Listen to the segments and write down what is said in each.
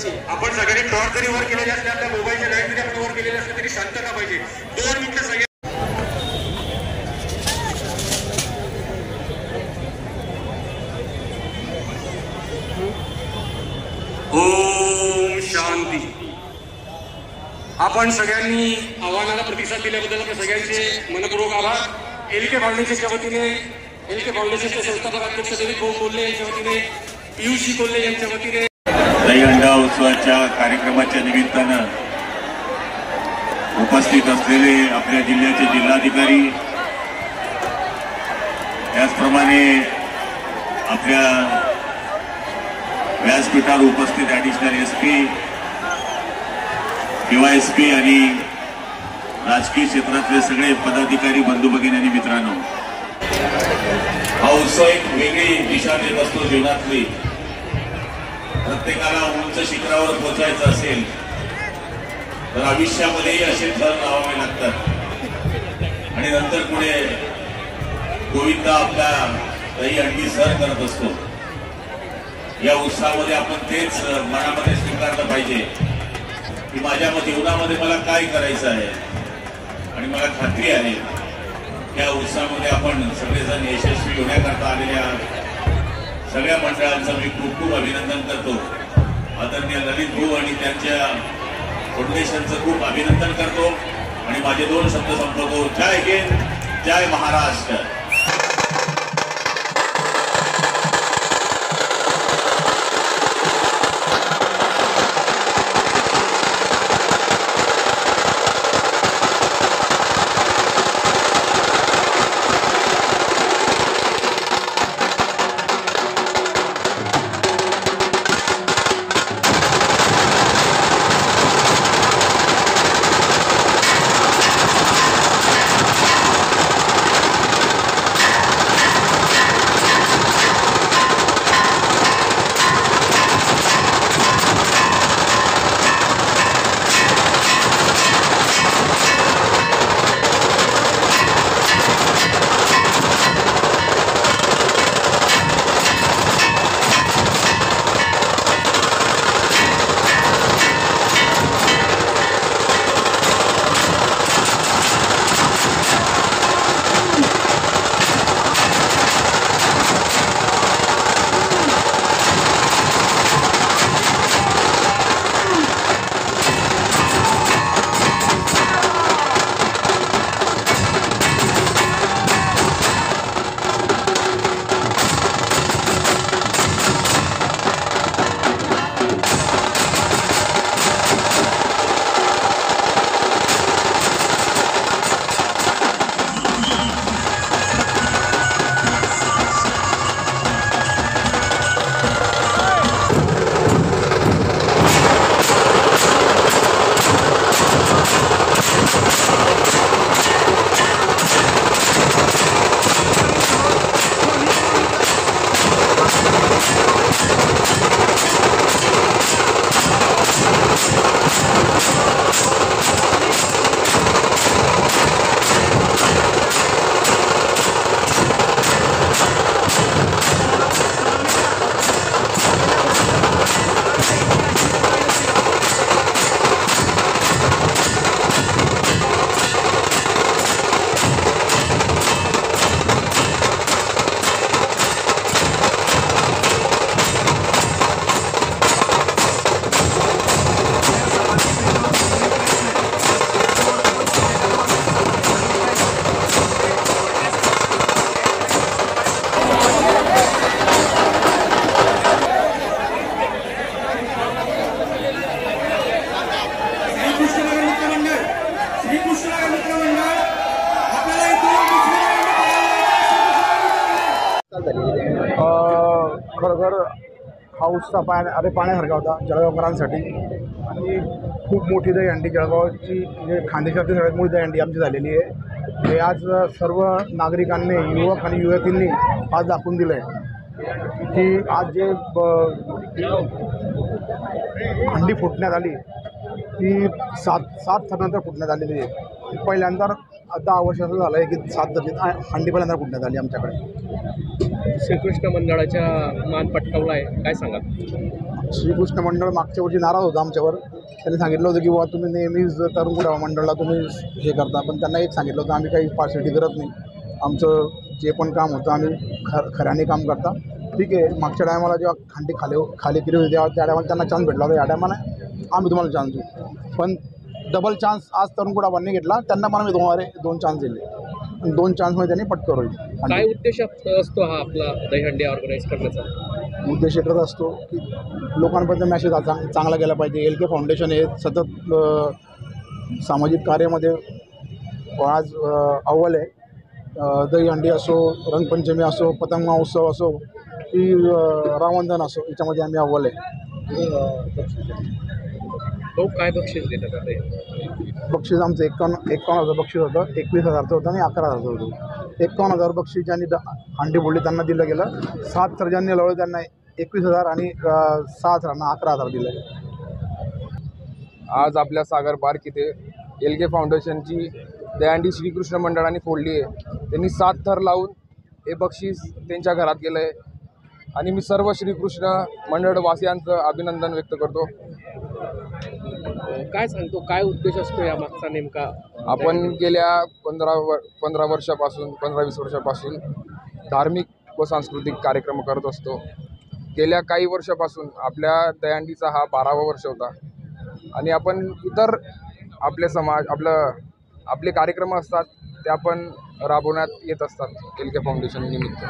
पाहिजे। आपण सगळ्यांनी टॉर्च जरी वर केलेले असले, आपल्या मोबाईलच्या लाईट जरी आपण वर केलेले असले तरी शांतता पाहिजे। 2 मिनिटं सगळे ओम शांती। आपण सगळ्यांनी आव्हानाला प्रतिसाद दिल्याबद्दल आपल्या सगळ्यांचे मनपूर्वक आभार। एलके फाउंडेशनच्या वतीने, एलके फाउंडेशनचे संस्थापक अध्यक्ष दिलीप भाऊ कोल्हे यांच्या वतीने, पीयूष कोल्हे यांच्या वतीने दहीहंडी उत्सवाच्या कार्यक्रमाच्या निमित्तानं उपस्थित असलेले आपल्या जिल्ह्याचे जिल्हाधिकारी, त्याचप्रमाणे आपल्या व्यासपीठावर उपस्थित ॲडिशनल एसपी, डीवायएसपी आणि राजकीय क्षेत्रातले सगळे पदाधिकारी, बंधू भगिनी आणि मित्रांनो, हा उत्सव एक वेगळी दिशा देत असतो जीवनातली। प्रत्येकाला उंच शिखरावर पोहोचायचं असेल तर आयुष्यामध्येही असे थर लावावे लागतात आणि नंतर पुढे गोविंदा आपला दहीहंडी सर करत असतो। या उत्सवामध्ये आपण तेच मनामध्ये स्वीकारलं पाहिजे की माझ्या जीवनामध्ये मला काय करायचं आहे आणि मला खात्री आहे या उत्सवामध्ये आपण सगळेजण यशस्वी होण्याकरता आलेल्या सगळ्या मंडळांचं मी खूप खूप अभिनंदन करतो। आदरणीय ललित भाऊ आणि त्यांच्या फाउंडेशनचं खूप अभिनंदन करतो आणि माझे 2 शब्द संपवतो। जय हिंद, जय महाराष्ट्र। खरोखर हा उत्सव पाहण्यासारखा होता जळगावकरांसाठी आणि खूप मोठी दहीहंडी जळगावची म्हणजे खानदेशातली सगळ्यात मोठी दहीहंडी आमची झालेली आहे। हे आज सर्व नागरिकांनी, युवक आणि युवतींनी आज दाखवून दिलं आहे की आज जे हंडी फुटण्यात आली ती सात थरानंतर फुटण्यात आलेली आहे। पहिल्यांदा 10 वर्षाचं झालं आहे की 7 हंडी पहिल्यांदा फुटण्यात आली आमच्याकडे। श्रीकृष्ण मंडळाच्या मान पटकावला आहे, काय सांगा? श्रीकृष्ण मंडळ मागच्या वर्षी नाराज होतं आमच्यावर. त्यांनी सांगितलं होतं की बाबा तुम्ही नेहमीच तरुण कुडाळ मंडळाला तुम्ही हे करता, पण त्यांना एक सांगितलं होतं आम्ही काही पार्शलिटी करत नाही. आमचं जे पण काम होतं आम्ही खऱ्याने काम करता. ठीक आहे, मागच्या टायमाला जेव्हा खांडी खाली केली होती तेव्हा त्या टायमाला त्यांना चान्स भेटला होता. या टायमाला आम्ही तुम्हाला चान्स देऊ, पण डबल चान्स आज तरुण कुडाळांनी घेतला. त्यांना पण आम्ही दोन चान्स दिले. 2 चान्समध्ये त्यांनी पटकन होईल. काय उद्देश असतो हा आपला दहीहंडी ऑर्गनाईज करण्याचा? उद्देश एकच असतो की लोकांपर्यंत मॅसेज चांगला गेला पाहिजे. LK फाउंडेशन हे सतत सामाजिक कार्यामध्ये आज अव्वल आहे. दहीहंडी असो, रंगपंचमी असो, पतंग महोत्सव असो की रावणदहन असो, याच्यामध्ये आम्ही अव्वल आहे. तो काय बक्षीस देतात आता? बक्षीस आमचं 51,000 बक्षीस होतं, 21,000चं होतं आणि 11,000चं होतं. 51,000 बक्षीस ज्यांनी हंडी फोडली त्यांना दिलं गेलं. 7 सर्जांनी लढवलं त्यांना 21,000 आणि 6 जणांना 11,000 दिले. आज आपल्या सागर पार्क इथे LK फाउंडेशनची दहीहंडी श्रीकृष्ण मंडळाने फोडली आहे. त्यांनी 7 थर लावून हे बक्षीस त्यांच्या घरात गेलं आहे आणि मी सर्व श्रीकृष्ण मंडळवासियांचं अभिनंदन व्यक्त करतो. काय सांगतो, काय उद्देश असतो या मागचा नेमका? आपण गेल्या 15-20 वर्षापासून धार्मिक व सांस्कृतिक कार्यक्रम करत असतो. गेल्या काही वर्षापासून आपल्या दहीहंडीचा हा 12वा वर्ष होता आणि आपण इतर आपले समाज आपले कार्यक्रम असतात ते आपण राबवण्यात येत असतात LK फाउंडेशन निमित्त.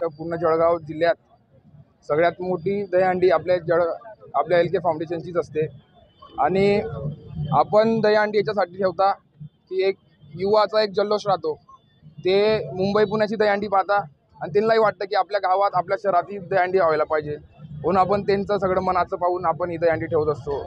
तर पूर्ण जळगाव जिल्ह्यात सगळ्यात मोठी दहीहंडी आपल्या LK फाउंडेशनचीच असते आणि आपण दहीहंडी याच्यासाठी ठेवता की एक युवाचा एक जल्लोष राहतो. ते मुंबई पुण्याची दहीहंडी पाहता आणि त्यांनाही वाटतं की आपल्या गावात आपल्या शहरात ही दहीहंडी व्हायला पाहिजे, म्हणून आपण त्यांचं सगळं मनाचं पाहून आपण ही दहीहंडी ठेवत असतो.